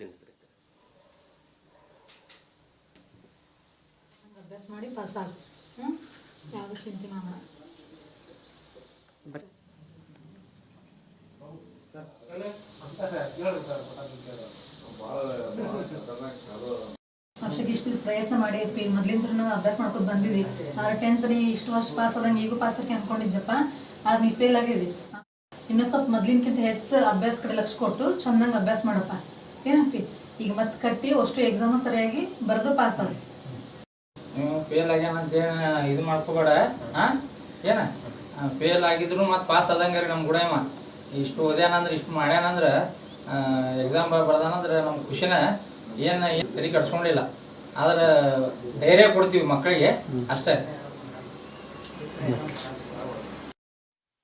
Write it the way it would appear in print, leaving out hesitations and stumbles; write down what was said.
ತಿಳಿಸ್ರಿ. ಅಭ್ಯಾಸ ಮಾಡಿ ಪಾಸ್ ಆಗ, ಯಾವುದು ಚಿಂತೆ ಮಾಡ. ವರ್ಷಕ್ಕೆ ಇಷ್ಟು ದಿವಸ ಪ್ರಯತ್ನ ಮಾಡಿ ಮೊದ್ಲಿಂದ ಅಭ್ಯಾಸ ಮಾಡ್ಕೊಂಡು ಬಂದಿದ್ದಿ. ಆದ್ರೆ 10th ನೀ ಇಷ್ಟು ವರ್ಷ ಪಾಸ್ ಆದಂಗೆ ಈಗೂ ಪಾಸ್ ಆಗಿ ಅನ್ಕೊಂಡಿದ್ದಪ್ಪ. ಆದ್ರೆ ನೀ ಫೇಲ್ ಆಗಿದ್ದಿ. ಇನ್ನೂ ಸ್ವಲ್ಪ ಮೊದ್ಲಿನಕ್ಕಿಂತ ಹೆಚ್ಚು ಅಭ್ಯಾಸ ಕಡೆ ಲಕ್ಷ ಕೊಟ್ಟು ಚೆನ್ನಾಗಿ ಅಭ್ಯಾಸ ಮಾಡಪ್ಪ. ಏನಪ್ಪಿ ಈಗ ಮತ್ತೆ ಕಟ್ಟಿ ಅಷ್ಟು ಎಕ್ಸಾಮು ಸರಿಯಾಗಿ ಬರೆದು ಪಾಸ್ ಆಗ. ನೀವು ಫೇಲ್ ಆಗ್ಯಾನಂತೇಳಿ ಇದು ಮಾಡ್ಕೋಬೇಡ. ಏನ ಫೇಲ್ ಆಗಿದ್ರು ಮತ್ತೆ ಪಾಸ್ ಆದಂಗೆ ರೀ ನಮ್ಮ ಗುಡೇವ. ಇಷ್ಟು ಓದ್ಯಾನಂದ್ರೆ ಇಷ್ಟು ಮಾಡ್ಯಾನಂದ್ರೆ ಎಕ್ಸಾಮ್ ಬರ್ದಾನಂದ್ರೆ ನಮ್ಮ ಖುಷಿನ ಏನು ತಲೆ ಕಟ್ಸ್ಕೊಂಡಿಲ್ಲ. ಆದ್ರೆ ಧೈರ್ಯ ಕೊಡ್ತೀವಿ ಮಕ್ಕಳಿಗೆ ಅಷ್ಟೇ.